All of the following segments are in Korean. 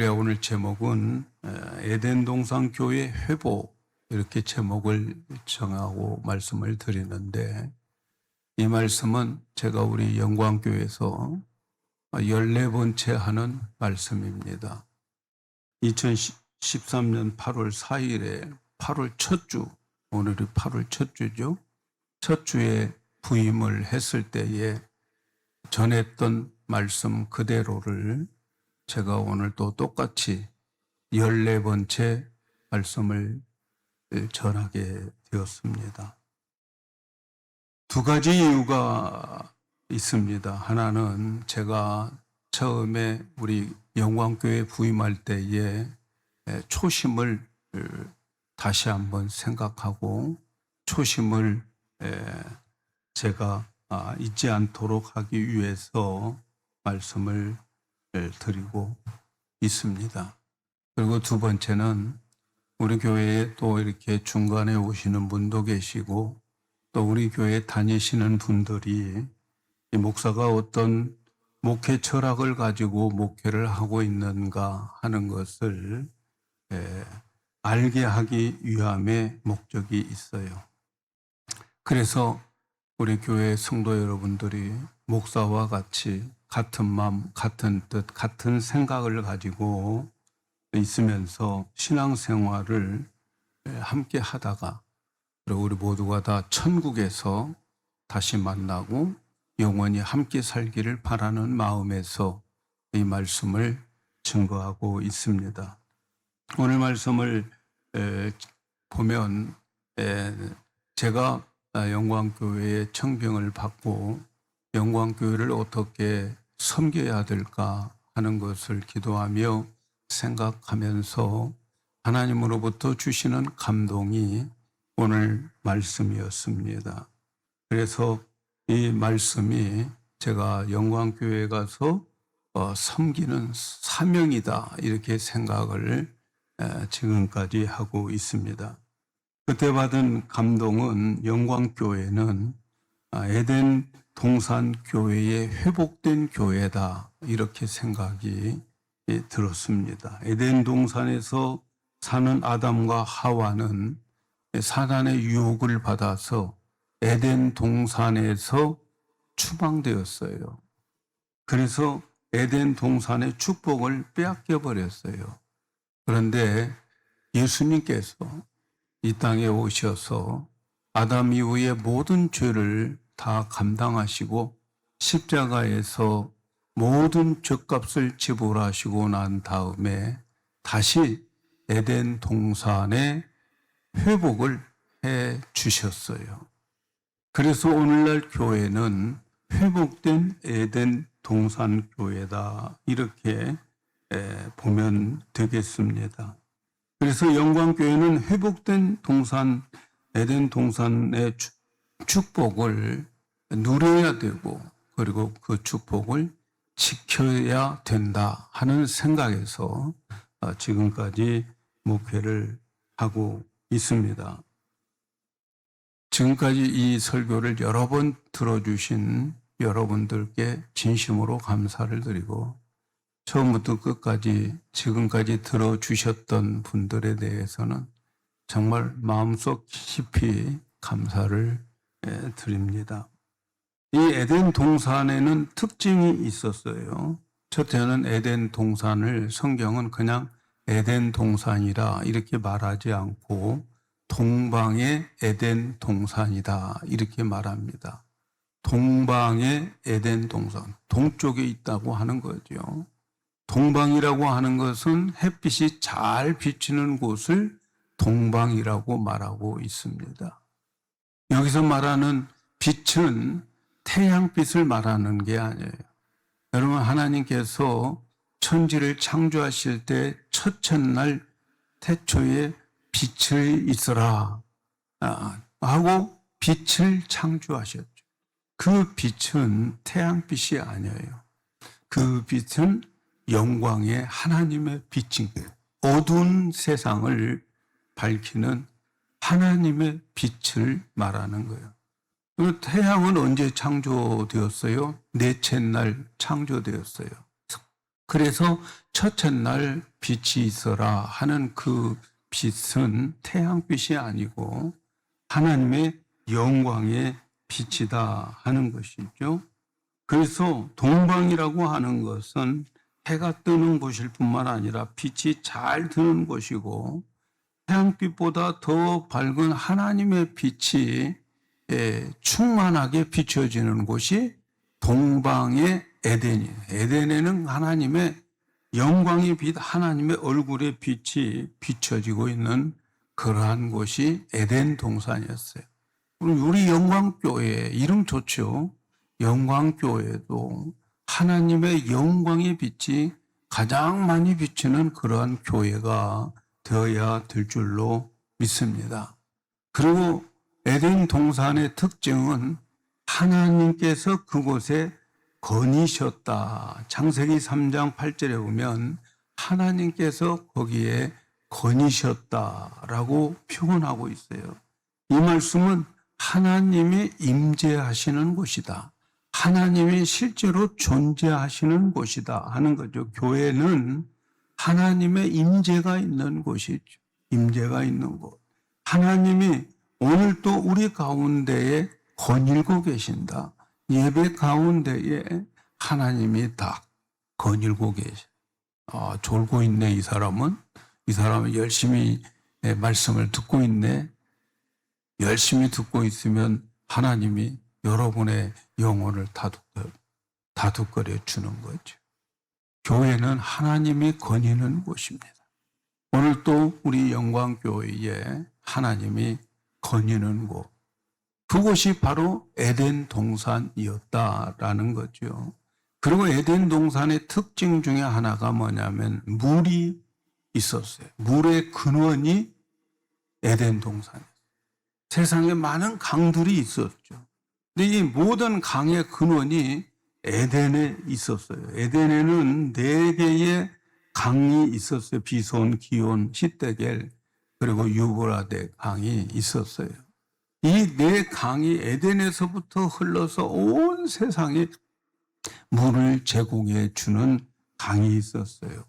오늘 제목은 에덴 동산 교회 회복, 이렇게 제목을 정하고 말씀을 드리는데, 이 말씀은 제가 우리 영광교회에서 14번째 하는 말씀입니다. 2013년 8월 4일에 8월 첫 주, 오늘이 8월 첫 주죠. 첫 주에 부임을 했을 때에 전했던 말씀 그대로를 제가 오늘 또 똑같이 14번째 말씀을 전하게 되었습니다. 두 가지 이유가 있습니다. 하나는 제가 처음에 우리 영광교회 부임할 때에 초심을 다시 한번 생각하고 초심을 제가 잊지 않도록 하기 위해서 말씀을 드리고 있습니다. 그리고 두 번째는 우리 교회에 또 이렇게 중간에 오시는 분도 계시고 또 우리 교회에 다니시는 분들이 이 목사가 어떤 목회 철학을 가지고 목회를 하고 있는가 하는 것을 알게 하기 위함의 목적이 있어요. 그래서 우리 교회 성도 여러분들이 목사와 같이 같은 마음, 같은 뜻, 같은 생각을 가지고 있으면서 신앙생활을 함께 하다가 그리고 우리 모두가 다 천국에서 다시 만나고 영원히 함께 살기를 바라는 마음에서 이 말씀을 증거하고 있습니다. 오늘 말씀을 보면 제가 영광교회의 청빙을 받고 영광교회를 어떻게 섬겨야 될까 하는 것을 기도하며 생각하면서 하나님으로부터 주시는 감동이 오늘 말씀이었습니다. 그래서 이 말씀이 제가 영광교회에 가서 섬기는 사명이다 이렇게 생각을 지금까지 하고 있습니다. 그때 받은 감동은 영광교회는 에덴 동산 교회의 회복된 교회다 이렇게 생각이 들었습니다. 에덴 동산에서 사는 아담과 하와는 사단의 유혹을 받아서 에덴 동산에서 추방되었어요. 그래서 에덴 동산의 축복을 빼앗겨 버렸어요. 그런데 예수님께서 이 땅에 오셔서 아담 이후의 모든 죄를 다 감당하시고 십자가에서 모든 죄값을 지불하시고 난 다음에 다시 에덴 동산의 회복을 해 주셨어요. 그래서 오늘날 교회는 회복된 에덴 동산 교회다 이렇게 보면 되겠습니다. 그래서 영광교회는 회복된 동산, 에덴 동산의 축복을 누려야 되고 그리고 그 축복을 지켜야 된다 하는 생각에서 지금까지 목회를 하고 있습니다. 지금까지 이 설교를 여러 번 들어주신 여러분들께 진심으로 감사를 드리고 처음부터 끝까지 지금까지 들어주셨던 분들에 대해서는 정말 마음속 깊이 감사를 드립니다. 이 에덴 동산에는 특징이 있었어요. 첫째는 에덴 동산을 성경은 그냥 에덴 동산이라 이렇게 말하지 않고 동방의 에덴 동산이다 이렇게 말합니다. 동방의 에덴 동산, 동쪽에 있다고 하는 거죠. 동방이라고 하는 것은 햇빛이 잘 비치는 곳을 동방이라고 말하고 있습니다. 여기서 말하는 빛은 태양빛을 말하는 게 아니에요. 여러분, 하나님께서 천지를 창조하실 때 첫째 날 태초에 빛을 있어라 하고 빛을 창조하셨죠. 그 빛은 태양빛이 아니에요. 그 빛은 영광의 하나님의 빛인 거예요. 어두운 세상을 밝히는 하나님의 빛을 말하는 거예요. 태양은 언제 창조되었어요? 넷째 날 창조되었어요. 그래서 첫째 날 빛이 있어라 하는 그 빛은 태양빛이 아니고 하나님의 영광의 빛이다 하는 것이죠. 그래서 동방이라고 하는 것은 해가 뜨는 곳일 뿐만 아니라 빛이 잘 드는 곳이고 태양빛보다 더 밝은 하나님의 빛이 충만하게 비춰지는 곳이 동방의 에덴이에요. 에덴에는 하나님의 영광의 빛, 하나님의 얼굴의 빛이 비춰지고 있는 그러한 곳이 에덴 동산이었어요. 우리 영광교회 이름 좋죠. 영광교회도 하나님의 영광의 빛이 가장 많이 비치는 그러한 교회가 되어야 될 줄로 믿습니다. 그리고 에덴 동산의 특징은 하나님께서 그곳에 거니셨다. 창세기 3장 8절에 보면 하나님께서 거기에 거니셨다라고 표현하고 있어요. 이 말씀은 하나님이 임재하시는 곳이다. 하나님이 실제로 존재하시는 곳이다 하는 거죠. 교회는 하나님의 임재가 있는 곳이죠. 임재가 있는 곳. 하나님이 오늘도 우리 가운데에 거닐고 계신다. 예배 가운데에 하나님이 다 거닐고 계셔. 졸고 있네, 이 사람은. 이 사람은 열심히 말씀을 듣고 있네. 열심히 듣고 있으면 하나님이 여러분의 영혼을 다독거려 주는 거죠. 교회는 하나님이 거니는 곳입니다. 오늘 또 우리 영광교회에 하나님이 거니는 곳. 그곳이 바로 에덴 동산이었다라는 거죠. 그리고 에덴 동산의 특징 중에 하나가 뭐냐면 물이 있었어요. 물의 근원이 에덴 동산이었어요. 세상에 많은 강들이 있었죠. 근데 이 모든 강의 근원이 에덴에 있었어요. 에덴에는 4개의 강이 있었어요. 비손, 기온, 히데겔, 그리고 유브라데 강이 있었어요. 이 4강이 에덴에서부터 흘러서 온 세상에 물을 제공해 주는 강이 있었어요.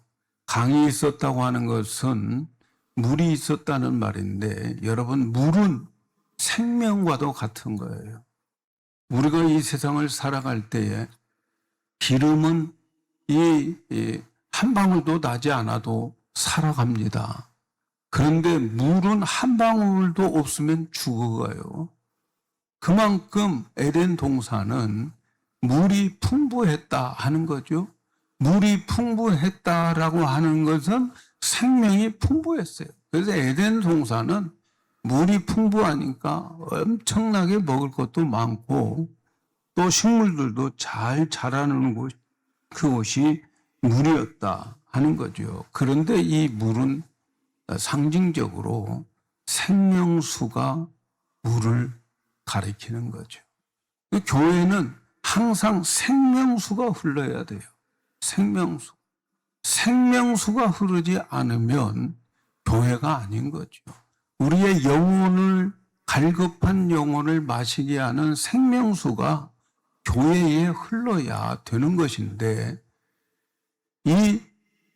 강이 있었다고 하는 것은 물이 있었다는 말인데, 여러분, 물은 생명과도 같은 거예요. 우리가 이 세상을 살아갈 때에 기름은 한 방울도 나지 않아도 살아갑니다. 그런데 물은 한 방울도 없으면 죽어가요. 그만큼 에덴 동산은 물이 풍부했다 하는 거죠. 물이 풍부했다라고 하는 것은 생명이 풍부했어요. 그래서 에덴 동산은 물이 풍부하니까 엄청나게 먹을 것도 많고 또 식물들도 잘 자라는 그곳이 물이었다 하는 거죠. 그런데 이 물은 상징적으로 생명수가 물을 가리키는 거죠. 교회는 항상 생명수가 흘러야 돼요. 생명수. 생명수가 흐르지 않으면 교회가 아닌 거죠. 우리의 영혼을, 갈급한 영혼을 마시게 하는 생명수가 교회에 흘러야 되는 것인데, 이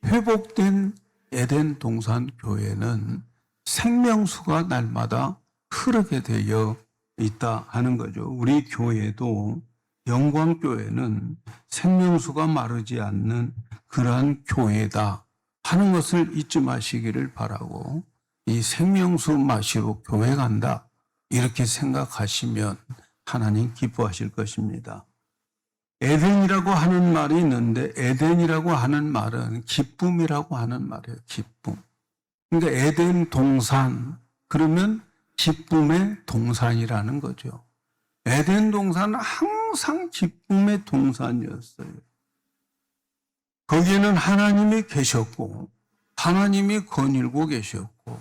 회복된 에덴 동산 교회는 생명수가 날마다 흐르게 되어 있다 하는 거죠. 우리 교회도, 영광교회는 생명수가 마르지 않는 그러한 교회다 하는 것을 잊지 마시기를 바라고, 이 생명수 마시러 교회 간다 이렇게 생각하시면 하나님 기뻐하실 것입니다. 에덴이라고 하는 말이 있는데, 에덴이라고 하는 말은 기쁨이라고 하는 말이에요. 기쁨. 그러니까 에덴 동산, 그러면 기쁨의 동산이라는 거죠. 에덴 동산은 항상 기쁨의 동산이었어요. 거기에는 하나님이 계셨고 하나님이 거닐고 계셨고,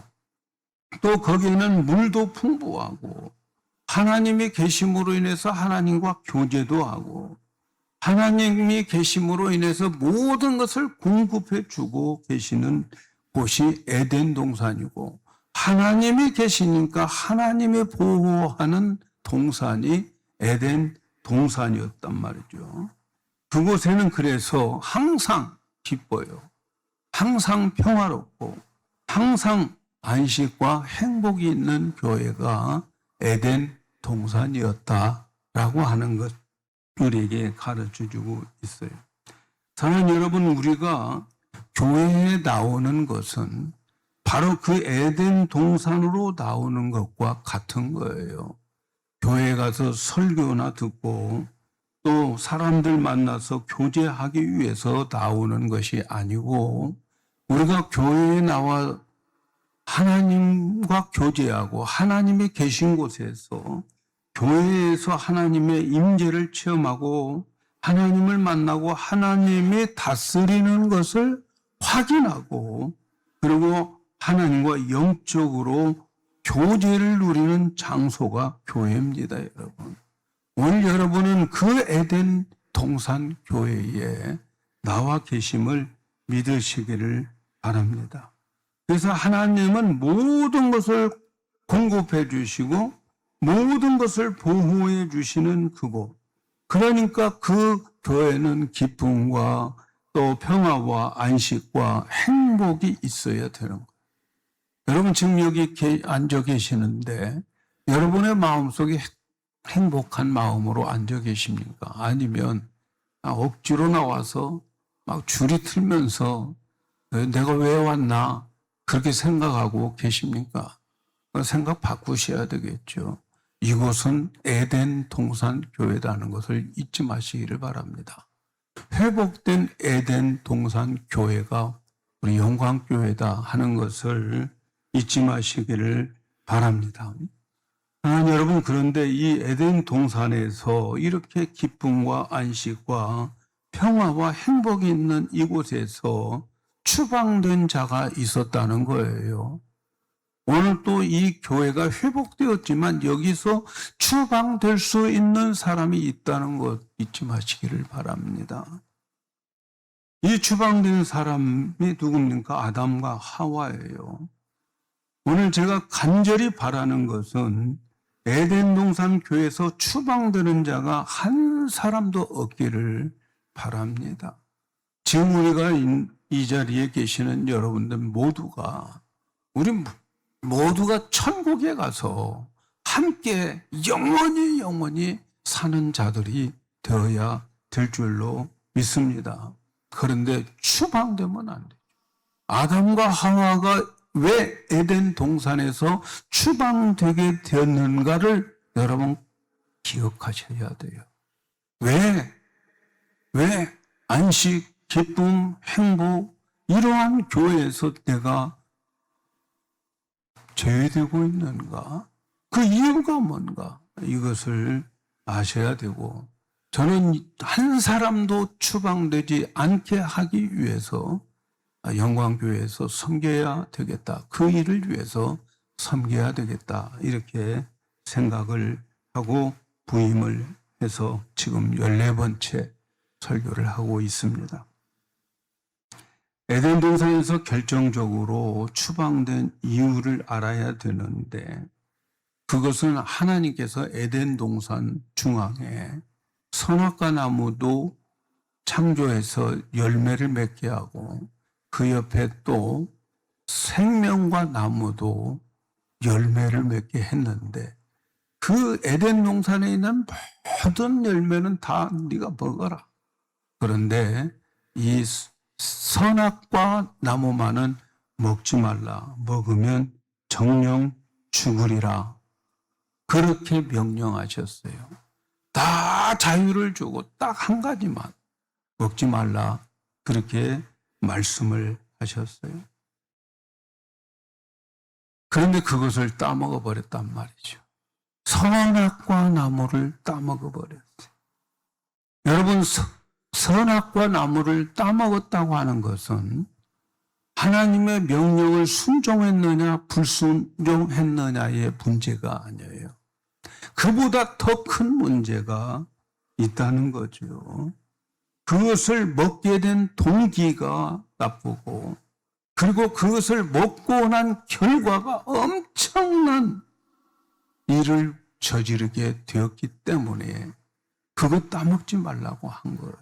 또 거기에는 물도 풍부하고 하나님이 계심으로 인해서 하나님과 교제도 하고, 하나님이 계심으로 인해서 모든 것을 공급해 주고 계시는 곳이 에덴 동산이고, 하나님이 계시니까 하나님이 보호하는 동산이 에덴 동산이었단 말이죠. 그곳에는 그래서 항상 기뻐요. 항상 평화롭고 항상 안식과 행복이 있는 교회가 에덴 동산이었다라고 하는 것 우리에게 가르쳐주고 있어요. 사랑하는 여러분, 우리가 교회에 나오는 것은 바로 그 에덴 동산으로 나오는 것과 같은 거예요. 교회에 가서 설교나 듣고 또 사람들 만나서 교제하기 위해서 나오는 것이 아니고, 우리가 교회에 나와 하나님과 교제하고 하나님이 계신 곳에서 교회에서 하나님의 임재를 체험하고 하나님을 만나고 하나님이 다스리는 것을 확인하고, 그리고 하나님과 영적으로 교제를 누리는 장소가 교회입니다, 여러분. 오늘 여러분은 그 에덴 동산 교회에 나와 계심을 믿으시기를 바랍니다. 그래서 하나님은 모든 것을 공급해 주시고 모든 것을 보호해 주시는 그곳. 그러니까 그 교회는 기쁨과 또 평화와 안식과 행복이 있어야 되는 거예요. 여러분 지금 여기 앉아 계시는데 여러분의 마음속에 행복한 마음으로 앉아 계십니까? 아니면 억지로 나와서 막 줄이 틀면서 내가 왜 왔나 그렇게 생각하고 계십니까? 생각 바꾸셔야 되겠죠. 이곳은 에덴 동산 교회라는 것을 잊지 마시기를 바랍니다. 회복된 에덴 동산 교회가 우리 영광교회다 하는 것을 잊지 마시기를 바랍니다. 여러분, 그런데 이 에덴 동산에서 이렇게 기쁨과 안식과 평화와 행복이 있는 이곳에서 추방된 자가 있었다는 거예요. 오늘 또 이 교회가 회복되었지만 여기서 추방될 수 있는 사람이 있다는 것 잊지 마시기를 바랍니다. 이 추방된 사람이 누굽니까? 아담과 하와예요. 오늘 제가 간절히 바라는 것은 에덴 동산 교회에서 추방되는 자가 한 사람도 없기를 바랍니다. 지금 우리가 이 자리에 계시는 여러분들 모두가 우리 모두가 천국에 가서 함께 영원히 사는 자들이 되어야 될 줄로 믿습니다. 그런데 추방되면 안 돼요. 아담과 하와가 왜 에덴 동산에서 추방되게 되었는가를 여러분 기억하셔야 돼요. 왜 안식, 기쁨, 행복 이러한 교회에서 내가 제외되고 있는가? 그 이유가 뭔가? 이것을 아셔야 되고, 저는 한 사람도 추방되지 않게 하기 위해서 영광교회에서 섬겨야 되겠다. 그 일을 위해서 섬겨야 되겠다. 이렇게 생각을 하고 부임을 해서 지금 14번째 설교를 하고 있습니다. 에덴 동산에서 결정적으로 추방된 이유를 알아야 되는데, 그것은 하나님께서 에덴 동산 중앙에 선악과 나무도 창조해서 열매를 맺게 하고 그 옆에 또 생명과 나무도 열매를 맺게 했는데, 그 에덴 동산에 있는 모든 열매는 다 네가 먹어라. 그런데 이 선악과 나무만은 먹지 말라. 먹으면 정령 죽으리라. 그렇게 명령하셨어요. 다 자유를 주고 딱 한 가지만 먹지 말라. 그렇게 말씀을 하셨어요. 그런데 그것을 따먹어 버렸단 말이죠. 선악과 나무를 따먹어 버렸어요. 여러분, 선악과 나무를 따먹었다고 하는 것은 하나님의 명령을 순종했느냐 불순종했느냐의 문제가 아니에요. 그보다 더 큰 문제가 있다는 거죠. 그것을 먹게 된 동기가 나쁘고, 그리고 그것을 먹고 난 결과가 엄청난 일을 저지르게 되었기 때문에 그것 따먹지 말라고 한 거예요.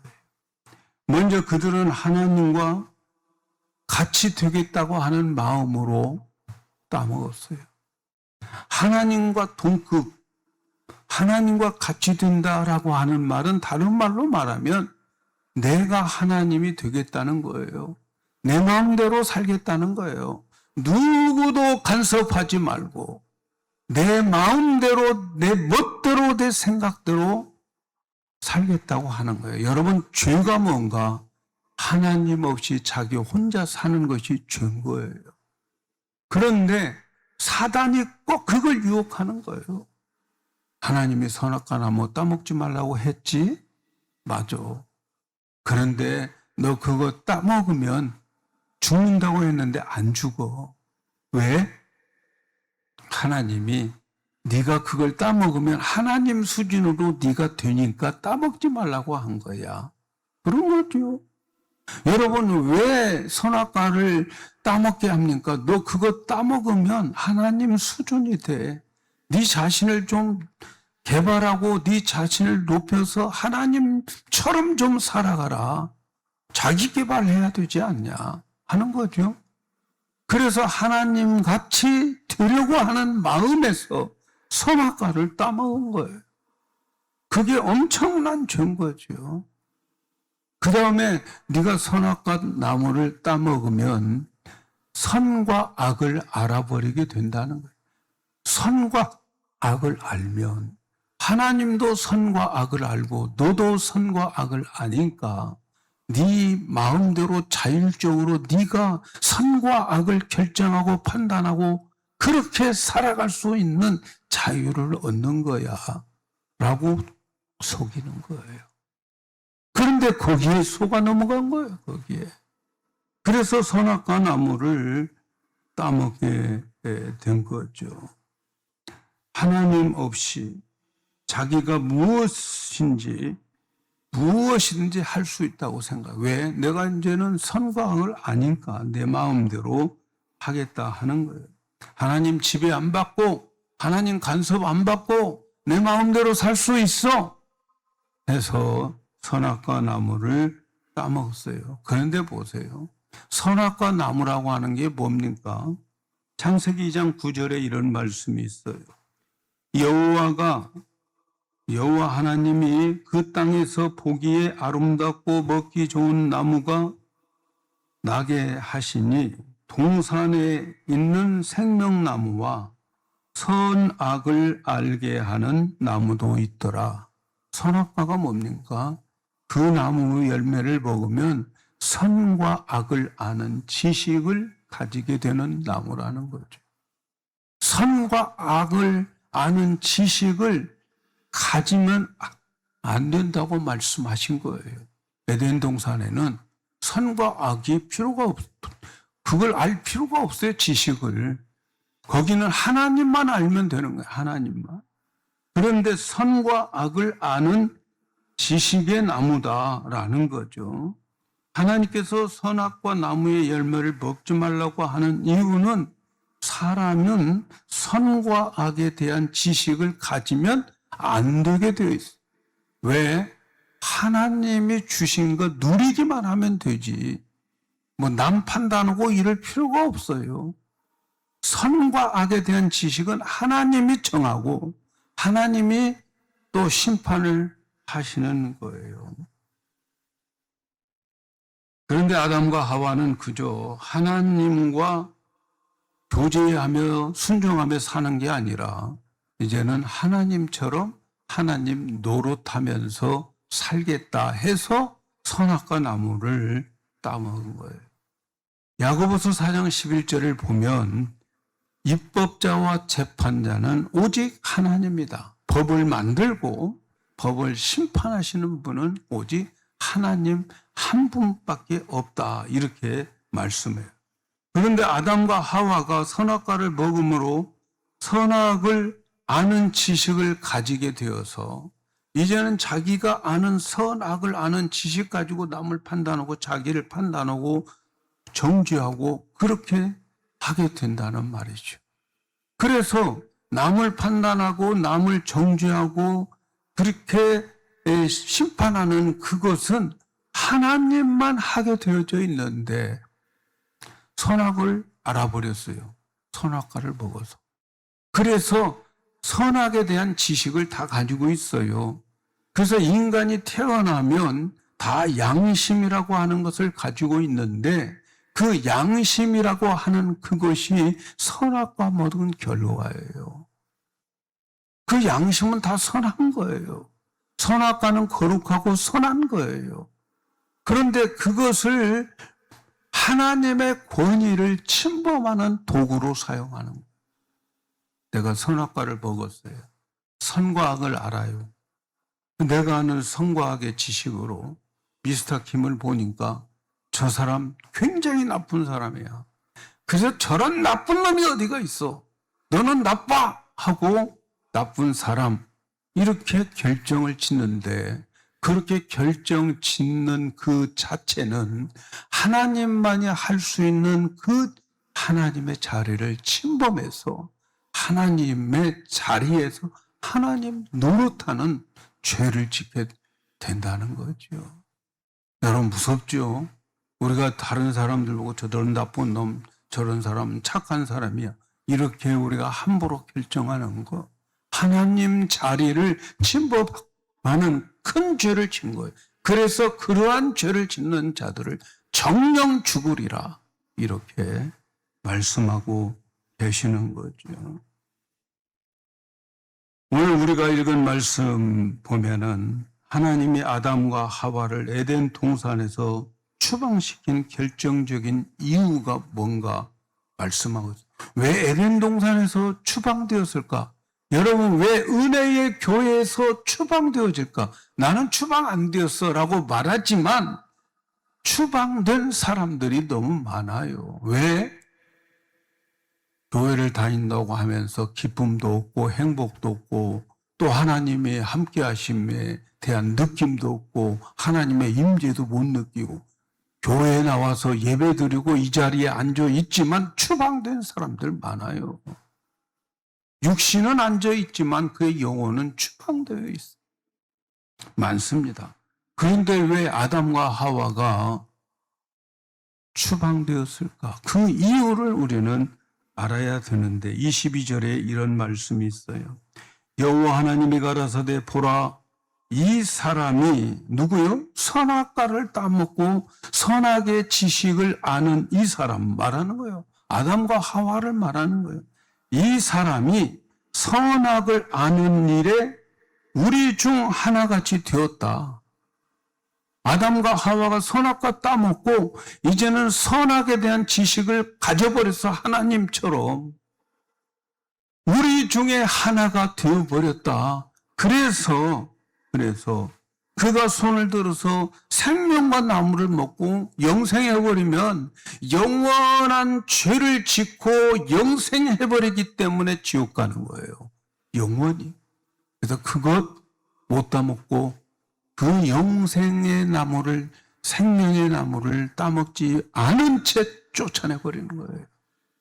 먼저 그들은 하나님과 같이 되겠다고 하는 마음으로 따먹었어요. 하나님과 동급, 하나님과 같이 된다라고 하는 말은 다른 말로 말하면 내가 하나님이 되겠다는 거예요. 내 마음대로 살겠다는 거예요. 누구도 간섭하지 말고 내 마음대로, 내 멋대로, 내 생각대로 살겠다고 하는 거예요. 여러분, 죄가 뭔가? 하나님 없이 자기 혼자 사는 것이 죄인 거예요. 그런데 사단이 꼭 그걸 유혹하는 거예요. 하나님이 선악과 나무 따먹지 말라고 했지? 맞아. 그런데 너 그거 따먹으면 죽는다고 했는데 안 죽어. 왜? 하나님이 네가 그걸 따먹으면 하나님 수준으로 네가 되니까 따먹지 말라고 한 거야. 그런 거죠. 여러분, 왜 선악과를 따먹게 합니까? 너 그거 따먹으면 하나님 수준이 돼. 네 자신을 좀 개발하고 네 자신을 높여서 하나님처럼 좀 살아가라. 자기 개발해야 되지 않냐 하는 거죠. 그래서 하나님 같이 되려고 하는 마음에서 선악과를 따먹은 거예요. 그게 엄청난 죄인 거죠. 그 다음에 네가 선악과 나무를 따먹으면 선과 악을 알아버리게 된다는 거예요. 선과 악을 알면 하나님도 선과 악을 알고 너도 선과 악을 아니까 네 마음대로 자율적으로 네가 선과 악을 결정하고 판단하고 그렇게 살아갈 수 있는 자유를 얻는 거야 라고 속이는 거예요. 그런데 거기에 속아 넘어간 거예요. 거기에. 그래서 선악과 나무를 따먹게 된 거죠. 하나님 없이 자기가 무엇이든지 할 수 있다고 생각. 왜? 내가 이제는 선과 악을 아니까 내 마음대로 하겠다 하는 거예요. 하나님 지배 안 받고 하나님 간섭 안 받고 내 마음대로 살 수 있어 해서 선악과 나무를 따먹었어요. 그런데 보세요. 선악과 나무라고 하는 게 뭡니까? 창세기 2장 9절에 이런 말씀이 있어요. 여호와 하나님이 그 땅에서 보기에 아름답고 먹기 좋은 나무가 나게 하시니 동산에 있는 생명나무와 선악을 알게 하는 나무도 있더라. 선악과가 뭡니까? 그 나무 열매를 먹으면 선과 악을 아는 지식을 가지게 되는 나무라는 거죠. 선과 악을 아는 지식을 가지면 안 된다고 말씀하신 거예요. 에덴 동산에는 선과 악이 필요가 그걸 알 필요가 없어요, 지식을. 거기는 하나님만 알면 되는 거예요, 하나님만. 그런데 선과 악을 아는 지식의 나무다라는 거죠. 하나님께서 선악과 나무의 열매를 먹지 말라고 하는 이유는 사람은 선과 악에 대한 지식을 가지면 안 되게 되어 있어요. 왜? 하나님이 주신 거 누리기만 하면 되지. 남 판단하고 이럴 필요가 없어요. 선과 악에 대한 지식은 하나님이 정하고 하나님이 또 심판을 하시는 거예요. 그런데 아담과 하와는 그저 하나님과 교제하며 순종하며 사는 게 아니라 이제는 하나님처럼 하나님 노릇하면서 살겠다 해서 선악과 나무를 따먹은 거예요. 야고보서 4장 11절을 보면 입법자와 재판자는 오직 하나님이다. 법을 만들고 법을 심판하시는 분은 오직 하나님 한 분밖에 없다. 이렇게 말씀해요. 그런데 아담과 하와가 선악과를 먹음으로 선악을 아는 지식을 가지게 되어서 이제는 자기가 아는 선악을 아는 지식 가지고 남을 판단하고 자기를 판단하고 정죄하고 그렇게 하게 된다는 말이죠. 그래서 남을 판단하고 남을 정죄하고 그렇게 심판하는 그것은 하나님만 하게 되어져 있는데 선악을 알아버렸어요. 선악과를 먹어서. 그래서 선악에 대한 지식을 다 가지고 있어요. 그래서 인간이 태어나면 다 양심이라고 하는 것을 가지고 있는데 그 양심이라고 하는 그것이 선악과 먹은 결과예요. 그 양심은 다 선한 거예요. 선악과는 거룩하고 선한 거예요. 그런데 그것을 하나님의 권위를 침범하는 도구로 사용하는 거예요. 내가 선악과를 먹었어요. 선과 악을 알아요. 내가 아는 선과 악의 지식으로 미스터 김을 보니까 저 사람 굉장히 나쁜 사람이야. 그래서 저런 나쁜 놈이 어디가 있어? 너는 나빠! 하고 나쁜 사람 이렇게 결정을 짓는데 그렇게 결정 짓는 그 자체는 하나님만이 할 수 있는 그 하나님의 자리를 침범해서 하나님의 자리에서 하나님 노릇하는 죄를 짓게 된다는 거죠. 여러분 무섭죠? 우리가 다른 사람들 보고 저런 나쁜 놈, 저런 사람은 착한 사람이야. 이렇게 우리가 함부로 결정하는 거. 하나님 자리를 침범하는 큰 죄를 진 거예요. 그래서 그러한 죄를 짓는 자들을 정령 죽으리라 이렇게 말씀하고 계시는 거죠. 오늘 우리가 읽은 말씀 보면은 하나님이 아담과 하와를 에덴 동산에서 추방시킨 결정적인 이유가 뭔가 말씀하고 있어요. 왜 에덴 동산에서 추방되었을까? 여러분 왜 은혜의 교회에서 추방되어질까? 나는 추방 안 되었어 라고 말하지만 추방된 사람들이 너무 많아요. 왜? 교회를 다닌다고 하면서 기쁨도 없고 행복도 없고 또 하나님의 함께 하심에 대한 느낌도 없고 하나님의 임재도 못 느끼고 교회에 나와서 예배드리고 이 자리에 앉아 있지만 추방된 사람들 많아요. 육신은 앉아 있지만 그의 영혼은 추방되어 있어요. 많습니다. 그런데 왜 아담과 하와가 추방되었을까? 그 이유를 우리는 알아야 되는데 22절에 이런 말씀이 있어요. 여호와 하나님이 가라사대 보라 이 사람이 누구요? 선악과를 따먹고 선악의 지식을 아는 이 사람 말하는 거예요. 아담과 하와를 말하는 거예요. 이 사람이 선악을 아는 일에 우리 중 하나같이 되었다. 아담과 하와가 선악과 따먹고 이제는 선악에 대한 지식을 가져버려서 하나님처럼 우리 중에 하나가 되어버렸다. 그래서 그가 손을 들어서 생명과 나무를 먹고 영생해버리면 영원한 죄를 짓고 영생해버리기 때문에 지옥 가는 거예요. 영원히. 그래서 그것 못 따먹고 그 영생의 나무를 생명의 나무를 따먹지 않은 채 쫓아내버리는 거예요.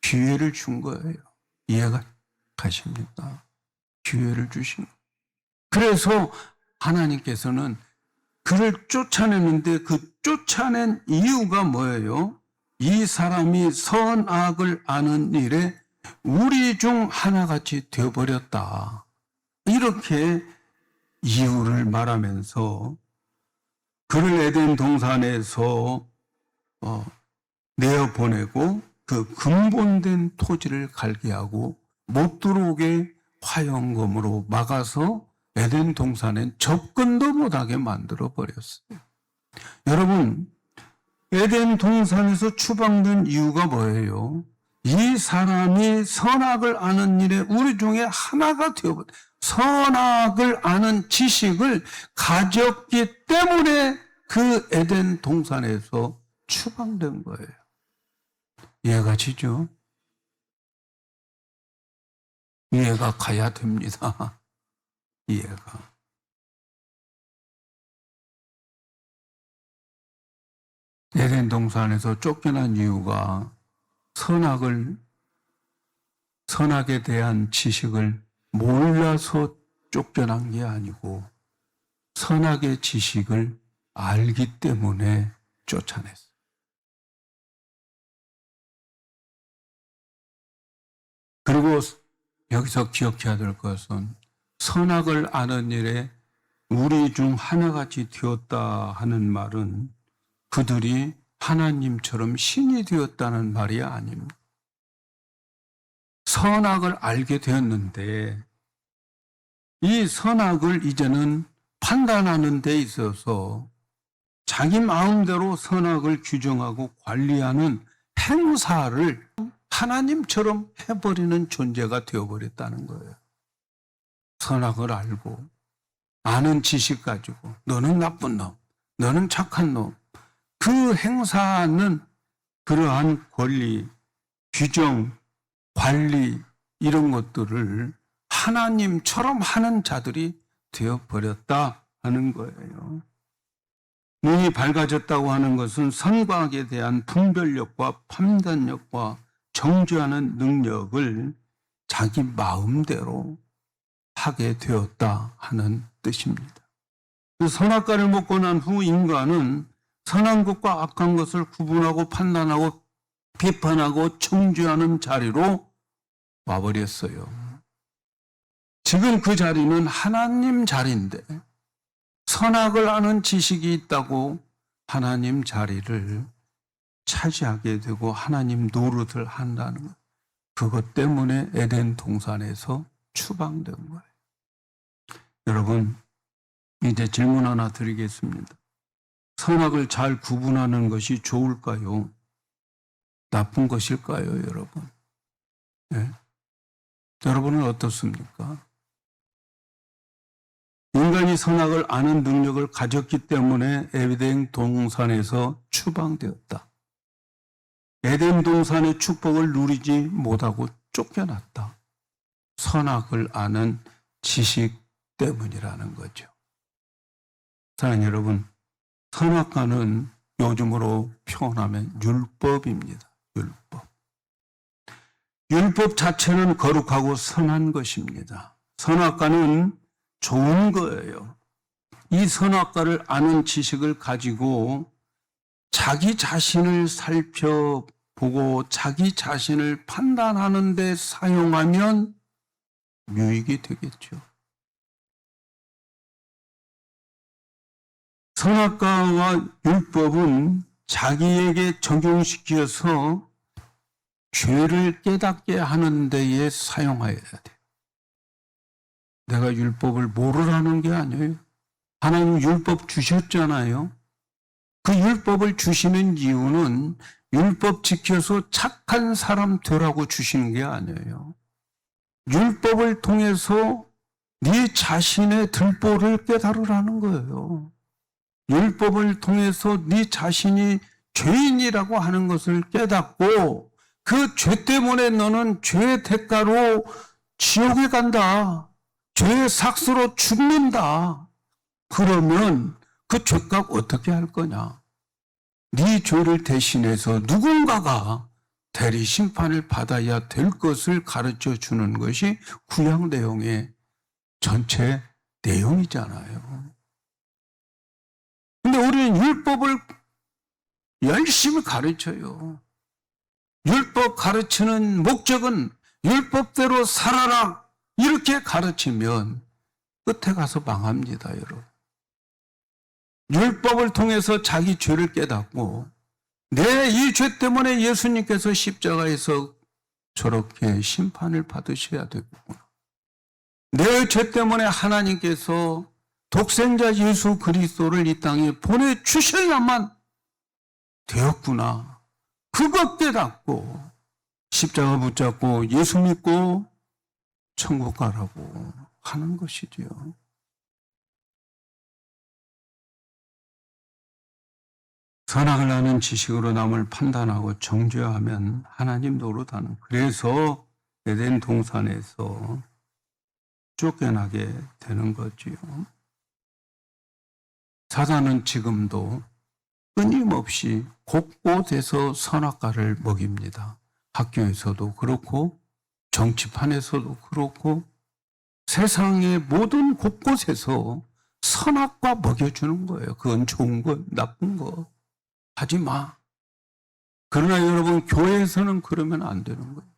기회를 준 거예요. 이해가 가십니까? 기회를 주신 거예요. 그래서 하나님께서는 그를 쫓아내는데 그 쫓아낸 이유가 뭐예요? 이 사람이 선악을 아는 일에 우리 중 하나같이 되어버렸다. 이렇게 이유를 말하면서 그를 에덴 동산에서 내어보내고 그 근본된 토지를 갈게 하고 못 들어오게 화영검으로 막아서 에덴 동산엔 접근도 못하게 만들어 버렸어요. 여러분, 에덴 동산에서 추방된 이유가 뭐예요? 이 사람이 선악을 아는 일에 우리 중에 하나가 되어버렸어요. 선악을 아는 지식을 가졌기 때문에 그 에덴 동산에서 추방된 거예요. 이해가 지죠? 이해가 가야 됩니다. 이해가. 에덴 동산에서 쫓겨난 이유가 선악에 대한 지식을 몰라서 쫓겨난 게 아니고 선악의 지식을 알기 때문에 쫓아냈어요. 그리고 여기서 기억해야 될 것은 선악을 아는 일에 우리 중 하나같이 되었다 하는 말은 그들이 하나님처럼 신이 되었다는 말이 아닙니다. 선악을 알게 되었는데 이 선악을 이제는 판단하는 데 있어서 자기 마음대로 선악을 규정하고 관리하는 행사를 하나님처럼 해버리는 존재가 되어버렸다는 거예요. 선악을 알고 아는 지식 가지고 너는 나쁜 놈, 너는 착한 놈, 그 행사하는 그러한 권리, 규정, 관리 이런 것들을 하나님처럼 하는 자들이 되어버렸다 하는 거예요. 눈이 밝아졌다고 하는 것은 선과 악에 대한 분별력과 판단력과 정죄하는 능력을 자기 마음대로 하게 되었다 하는 뜻입니다. 선악과를 먹고 난 후 인간은 선한 것과 악한 것을 구분하고 판단하고 비판하고 정죄하는 자리로 와버렸어요. 지금 그 자리는 하나님 자리인데 선악을 아는 지식이 있다고 하나님 자리를 차지하게 되고 하나님 노릇을 한다는 것. 그것 때문에 에덴 동산에서 추방된 거예요. 여러분, 이제 질문 하나 드리겠습니다. 선악을 잘 구분하는 것이 좋을까요? 나쁜 것일까요, 여러분? 네? 여러분은 어떻습니까? 인간이 선악을 아는 능력을 가졌기 때문에 에덴 동산에서 추방되었다. 에덴 동산의 축복을 누리지 못하고 쫓겨났다. 선악을 아는 지식 때문이라는 거죠. 사랑하는 여러분, 선악과는 요즘으로 표현하면 율법입니다. 율법. 율법 자체는 거룩하고 선한 것입니다. 선악과는 좋은 거예요. 이 선악과를 아는 지식을 가지고 자기 자신을 살펴보고 자기 자신을 판단하는 데 사용하면 유익이 되겠죠. 선악과와 율법은 자기에게 적용시켜서 죄를 깨닫게 하는 데에 사용해야 돼요. 내가 율법을 모르라는 게 아니에요. 하나님 율법 주셨잖아요. 그 율법을 주시는 이유는 율법 지켜서 착한 사람 되라고 주시는 게 아니에요. 율법을 통해서 네 자신의 들보를 깨달으라는 거예요. 율법을 통해서 네 자신이 죄인이라고 하는 것을 깨닫고 그 죄 때문에 너는 죄의 대가로 지옥에 간다. 죄의 삭스로 죽는다. 그러면 그 죄값 어떻게 할 거냐? 네 죄를 대신해서 누군가가 대리 심판을 받아야 될 것을 가르쳐 주는 것이 구약 내용의 전체 내용이잖아요. 근데 우리는 율법을 열심히 가르쳐요. 율법 가르치는 목적은 율법대로 살아라. 이렇게 가르치면 끝에 가서 망합니다, 여러분. 율법을 통해서 자기 죄를 깨닫고 내 이 죄 때문에 예수님께서 십자가에서 저렇게 심판을 받으셔야 되겠구나. 내 죄 때문에 하나님께서 독생자 예수 그리스도를 이 땅에 보내주셔야만 되었구나. 그것 깨닫고 십자가 붙잡고 예수 믿고 천국 가라고 하는 것이지요. 선악을 아는 지식으로 남을 판단하고 정죄하면 하나님 노릇하는. 그래서 에덴 동산에서 쫓겨나게 되는 거지요. 사단은 지금도 끊임없이 곳곳에서 선악과를 먹입니다. 학교에서도 그렇고 정치판에서도 그렇고 세상의 모든 곳곳에서 선악과 먹여주는 거예요. 그건 좋은 거, 나쁜 거 하지 마. 그러나 여러분, 교회에서는 그러면 안 되는 거예요.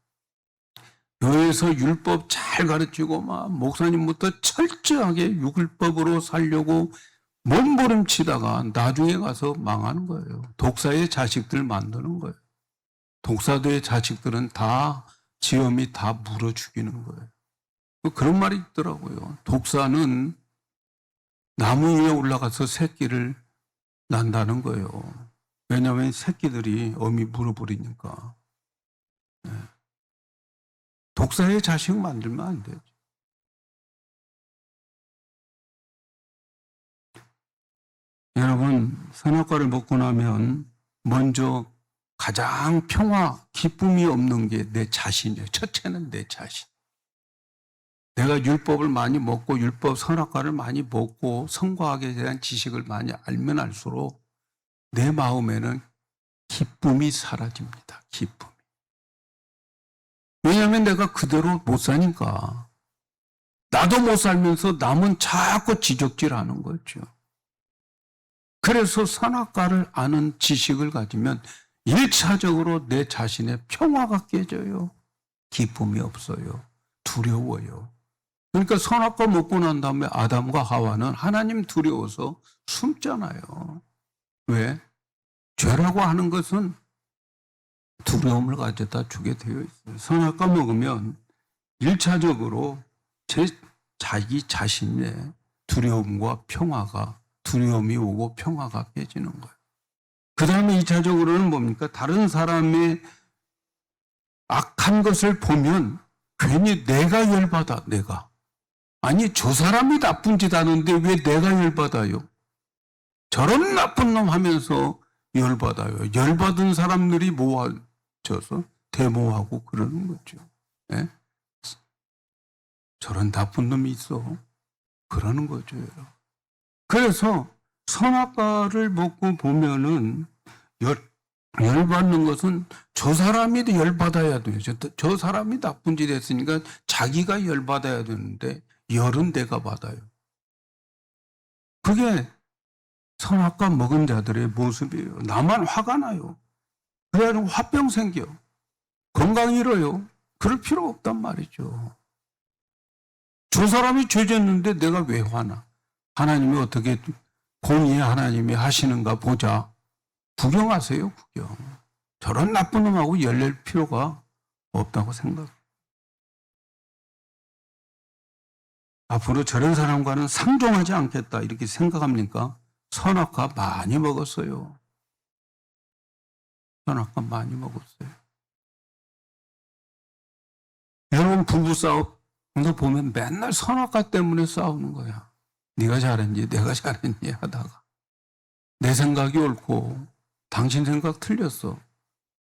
교회에서 율법 잘 가르치고 막 목사님부터 철저하게 율법으로 살려고 몸부림치다가 나중에 가서 망하는 거예요. 독사의 자식들 만드는 거예요. 독사들의 자식들은 다 지엄이 다 물어 죽이는 거예요. 그런 말이 있더라고요. 독사는 나무 위에 올라가서 새끼를 난다는 거예요. 왜냐하면 새끼들이 어미 물어버리니까. 독사의 자식 만들면 안 되죠. 여러분, 선악과를 먹고 나면 먼저 가장 평화, 기쁨이 없는 게 내 자신이에요. 첫째는 내 자신. 내가 율법을 많이 먹고 율법 선악과를 많이 먹고 성과학에 대한 지식을 많이 알면 알수록 내 마음에는 기쁨이 사라집니다. 기쁨이. 왜냐하면 내가 그대로 못 사니까. 나도 못 살면서 남은 자꾸 지적질하는 거죠. 그래서 선악과를 아는 지식을 가지면 1차적으로 내 자신의 평화가 깨져요. 기쁨이 없어요. 두려워요. 그러니까 선악과 먹고 난 다음에 아담과 하와는 하나님 두려워서 숨잖아요. 왜? 죄라고 하는 것은 두려움을 가져다 주게 되어 있어요. 선악과 먹으면 1차적으로 자기 자신의 두려움과 평화가, 두려움이 오고 평화가 깨지는 거예요. 그 다음에 2차적으로는 뭡니까? 다른 사람의 악한 것을 보면 괜히 내가 열받아, 내가. 아니, 저 사람이 나쁜 짓 하는데 왜 내가 열받아요? 저런 나쁜 놈 하면서 열받아요. 열받은 사람들이 모아져서 데모하고 그러는 거죠. 예? 저런 나쁜 놈이 있어. 그러는 거죠. 그래서 선악과를 먹고 보면은 열받는 것은 저 사람이 열받아야 돼요. 저 사람이 나쁜 짓 했으니까 자기가 열받아야 되는데 열은 내가 받아요. 그게 선악과 먹은 자들의 모습이에요. 나만 화가 나요. 그래가지고 화병 생겨. 건강 잃어요. 그럴 필요 없단 말이죠. 저 사람이 죄졌는데 내가 왜 화나? 하나님이 어떻게 공의의 하나님이 하시는가 보자. 구경하세요, 구경. 저런 나쁜 놈하고 열릴 필요가 없다고 생각해요. 앞으로 저런 사람과는 상종하지 않겠다 이렇게 생각합니까? 선악과 많이 먹었어요. 선악과 많이 먹었어요. 여러분 부부 싸움도 보면 맨날 선악과 때문에 싸우는 거야. 네가 잘했니 내가 잘했니 하다가 내 생각이 옳고 당신 생각 틀렸어.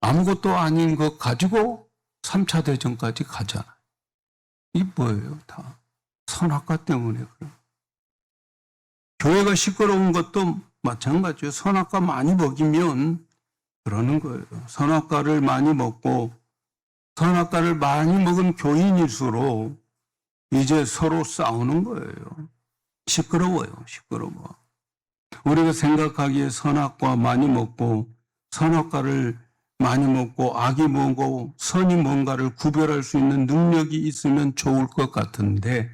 아무것도 아닌 것 가지고 3차 대전까지 가잖아. 이게 뭐예요? 다 선악과 때문에 그래요. 교회가 시끄러운 것도 마찬가지예요. 선악과 많이 먹이면 그러는 거예요. 선악과를 많이 먹고 선악과를 많이 먹은 교인일수록 이제 서로 싸우는 거예요. 시끄러워요. 시끄러워. 우리가 생각하기에 선악과 많이 먹고 선악과를 많이 먹고 악이 뭐고 선이 뭔가를 구별할 수 있는 능력이 있으면 좋을 것 같은데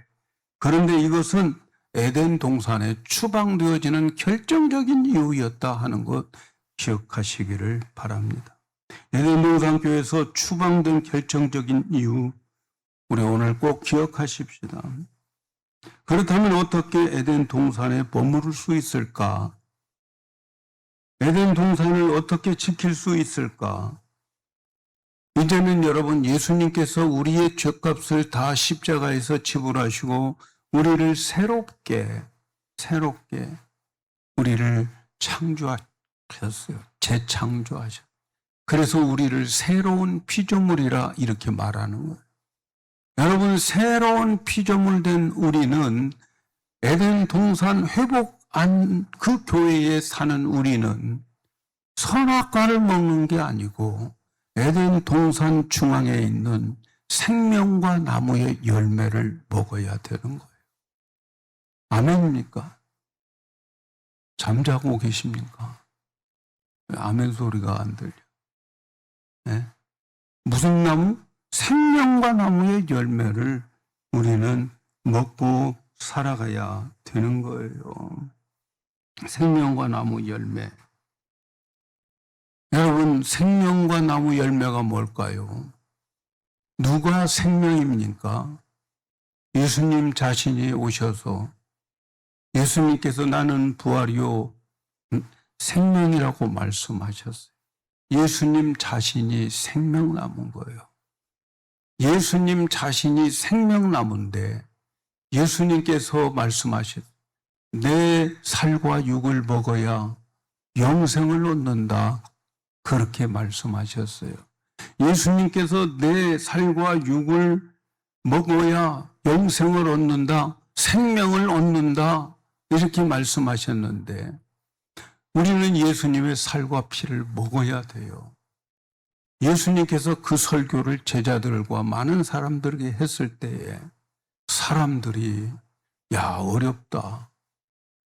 그런데 이것은 에덴 동산에 추방되어지는 결정적인 이유였다 하는 것 기억하시기를 바랍니다. 에덴 동산 교회에서 추방된 결정적인 이유 우리 오늘 꼭 기억하십시다. 그렇다면 어떻게 에덴 동산에 머무를 수 있을까? 에덴 동산을 어떻게 지킬 수 있을까? 이제는 여러분 예수님께서 우리의 죄값을 다 십자가에서 지불하시고 우리를 새롭게 우리를 창조하셨어요. 재창조하셨어요. 그래서 우리를 새로운 피조물이라 이렇게 말하는 거예요. 여러분 새로운 피조물 된 우리는 에덴 동산 회복한 그 교회에 사는 우리는 선악과를 먹는 게 아니고 에덴 동산 중앙에 있는 생명과 나무의 열매를 먹어야 되는 거예요. 아멘입니까? 잠자고 계십니까? 아멘 소리가 안 들려. 네? 무슨 나무? 생명과 나무의 열매를 우리는 먹고 살아가야 되는 거예요. 생명과 나무 열매. 여러분, 생명과 나무 열매가 뭘까요? 누가 생명입니까? 예수님 자신이 오셔서 예수님께서 나는 부활이요 생명이라고 말씀하셨어요. 예수님 자신이 생명나무인 거예요. 예수님 자신이 생명나무인데 예수님께서 말씀하셨 내 살과 육을 먹어야 영생을 얻는다. 그렇게 말씀하셨어요. 예수님께서 내 살과 육을 먹어야 영생을 얻는다. 생명을 얻는다. 이렇게 말씀하셨는데 우리는 예수님의 살과 피를 먹어야 돼요. 예수님께서 그 설교를 제자들과 많은 사람들에게 했을 때에 사람들이 야 어렵다.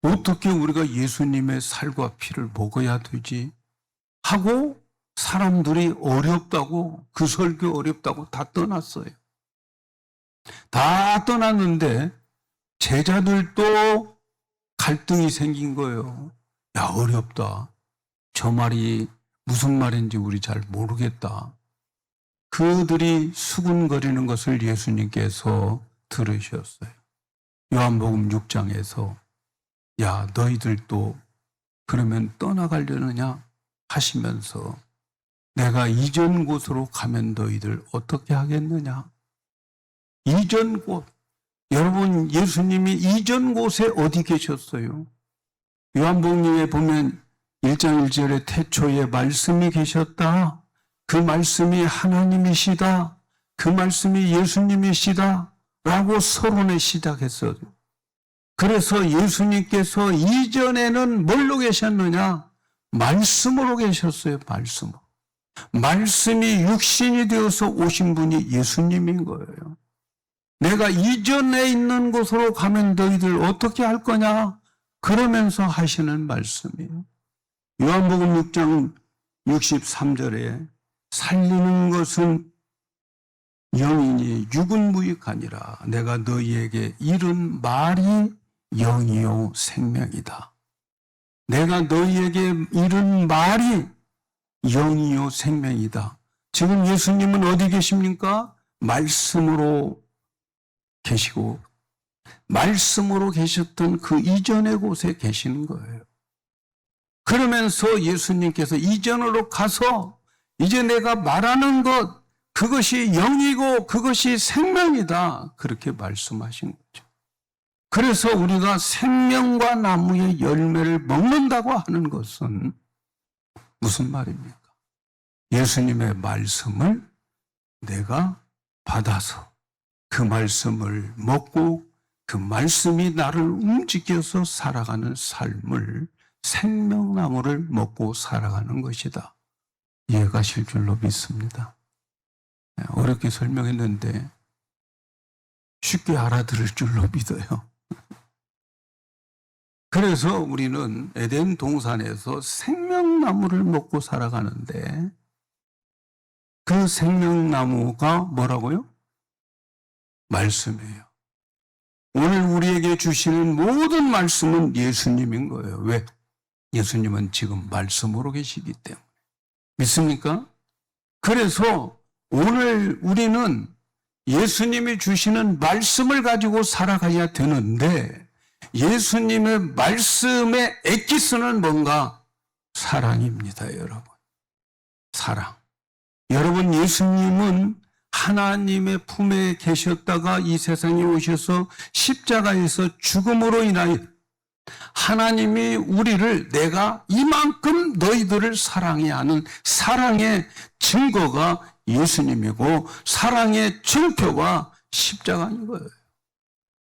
어떻게 우리가 예수님의 살과 피를 먹어야 되지? 하고 사람들이 어렵다고 그 설교 어렵다고 다 떠났어요. 다 떠났는데 제자들도 갈등이 생긴 거예요. 야 어렵다. 저 말이 무슨 말인지 우리 잘 모르겠다. 그들이 수군거리는 것을 예수님께서 들으셨어요. 요한복음 6장에서 야 너희들도 그러면 떠나가려느냐 하시면서 내가 이전 곳으로 가면 너희들 어떻게 하겠느냐. 이전 곳. 여러분 예수님이 이전 곳에 어디 계셨어요? 요한복음에 보면 1장 1절에 태초에 말씀이 계셨다. 그 말씀이 하나님이시다. 그 말씀이 예수님이시다. 라고 서론에 시작했어요. 그래서 예수님께서 이전에는 뭘로 계셨느냐? 말씀으로 계셨어요. 말씀으로. 말씀이 육신이 되어서 오신 분이 예수님인 거예요. 내가 이전에 있는 곳으로 가면 너희들 어떻게 할 거냐? 그러면서 하시는 말씀이에요. 요한복음 6장 63절에 살리는 것은 영이니 육은 무익하니라. 내가 너희에게 이른 말이 영이요 생명이다. 내가 너희에게 이른 말이 영이요 생명이다. 지금 예수님은 어디 계십니까? 말씀으로 계시고 말씀으로 계셨던 그 이전의 곳에 계시는 거예요. 그러면서 예수님께서 이전으로 가서 이제 내가 말하는 것 그것이 영이고 그것이 생명이다. 그렇게 말씀하신 거죠. 그래서 우리가 생명과 나무의 열매를 먹는다고 하는 것은 무슨 말입니까? 예수님의 말씀을 내가 받아서 그 말씀을 먹고 그 말씀이 나를 움직여서 살아가는 삶을 생명나무를 먹고 살아가는 것이다. 이해가실 줄로 믿습니다. 어렵게 설명했는데 쉽게 알아들을 줄로 믿어요. 그래서 우리는 에덴 동산에서 생명나무를 먹고 살아가는데 그 생명나무가 뭐라고요? 말씀이에요. 오늘 우리에게 주시는 모든 말씀은 예수님인 거예요. 왜? 예수님은 지금 말씀으로 계시기 때문에. 믿습니까? 그래서 오늘 우리는 예수님이 주시는 말씀을 가지고 살아가야 되는데 예수님의 말씀의 엑기스는 뭔가? 사랑입니다, 여러분. 사랑. 여러분, 예수님은 하나님의 품에 계셨다가 이 세상에 오셔서 십자가에서 죽음으로 인하여 하나님이 우리를 내가 이만큼 너희들을 사랑해 하는 사랑의 증거가 예수님이고 사랑의 증표가 십자가인 거예요.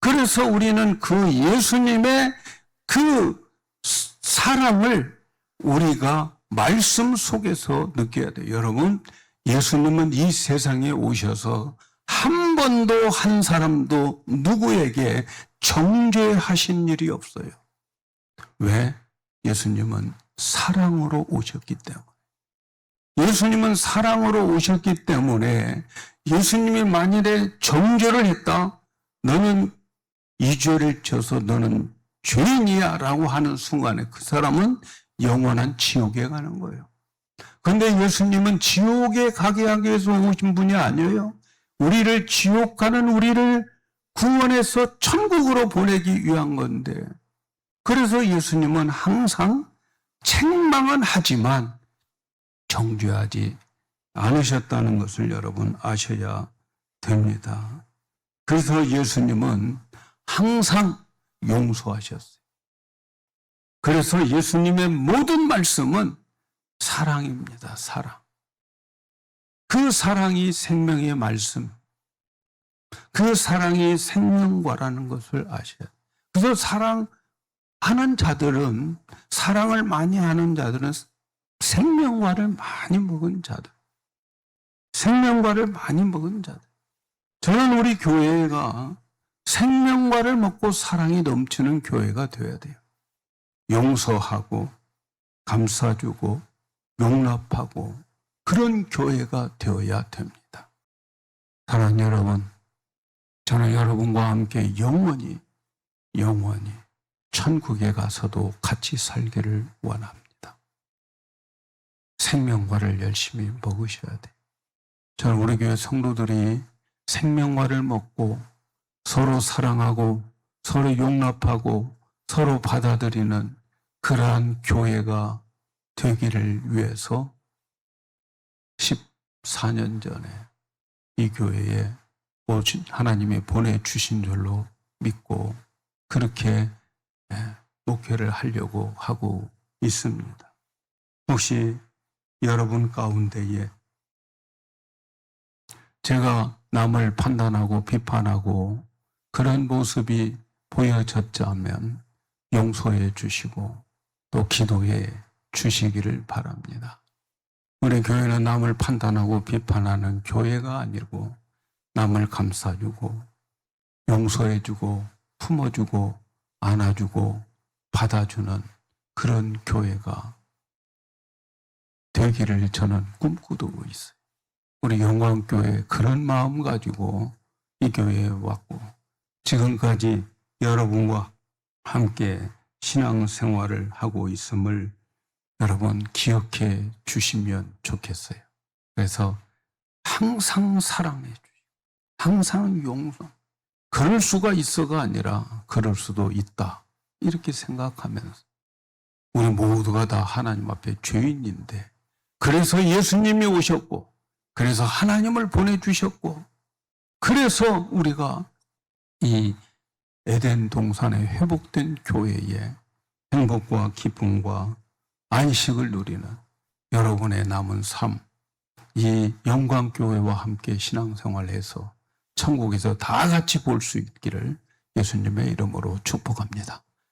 그래서 우리는 그 예수님의 그 사랑을 우리가 말씀 속에서 느껴야 돼요. 여러분, 예수님은 이 세상에 오셔서 한 번도 한 사람도 누구에게 정죄하신 일이 없어요. 왜? 예수님은 사랑으로 오셨기 때문에. 예수님은 사랑으로 오셨기 때문에 예수님이 만일에 정죄를 했다, 너는 이 죄를 져서 너는 죄인이야 라고 하는 순간에 그 사람은 영원한 지옥에 가는 거예요. 그런데 예수님은 지옥에 가게 하기 위해서 오신 분이 아니에요. 우리를 지옥 가는 우리를 구원해서 천국으로 보내기 위한 건데, 그래서 예수님은 항상 책망은 하지만 정죄하지 않으셨다는 것을 여러분 아셔야 됩니다. 그래서 예수님은 항상 용서하셨어요. 그래서 예수님의 모든 말씀은 사랑입니다. 사랑. 그 사랑이 생명의 말씀, 그 사랑이 생명과라는 것을 아셔야 돼요. 그래서 사랑하는 자들은, 사랑을 많이 하는 자들은 생명과를 많이 먹은 자들, 생명과를 많이 먹은 자들. 저는 우리 교회가 생명과를 먹고 사랑이 넘치는 교회가 되어야 돼요. 용서하고 감싸주고 용납하고 그런 교회가 되어야 됩니다. 사랑하는 여러분, 저는 여러분과 함께 영원히 천국에 가서도 같이 살기를 원합니다. 생명과를 열심히 먹으셔야 돼요. 저는 우리 교회 성도들이 생명과를 먹고 서로 사랑하고 서로 용납하고 서로 받아들이는 그러한 교회가 되기를 위해서 14년 전에 이 교회에 하나님이 보내주신 줄로 믿고 그렇게 목회를 하려고 하고 있습니다. 혹시 여러분 가운데에 제가 남을 판단하고 비판하고 그런 모습이 보여졌다면 용서해 주시고 또 기도해 주시기를 바랍니다. 우리 교회는 남을 판단하고 비판하는 교회가 아니고 남을 감싸주고 용서해주고 품어주고 안아주고 받아주는 그런 교회가 되기를 저는 꿈꾸고 있어요. 우리 영광교회 그런 마음 가지고 이 교회에 왔고 지금까지 여러분과 함께 신앙생활을 하고 있음을 여러분 기억해 주시면 좋겠어요. 그래서 항상 사랑해 주시고 항상 용서. 그럴 수가 있어가 아니라 그럴 수도 있다. 이렇게 생각하면서 우리 모두가 다 하나님 앞에 죄인인데 그래서 예수님이 오셨고 그래서 하나님을 보내주셨고 그래서 우리가 이 에덴 동산의 회복된 교회에 행복과 기쁨과 안식을 누리는 여러분의 남은 삶, 이 영광교회와 함께 신앙생활해서 천국에서 다 같이 볼 수 있기를 예수님의 이름으로 축복합니다.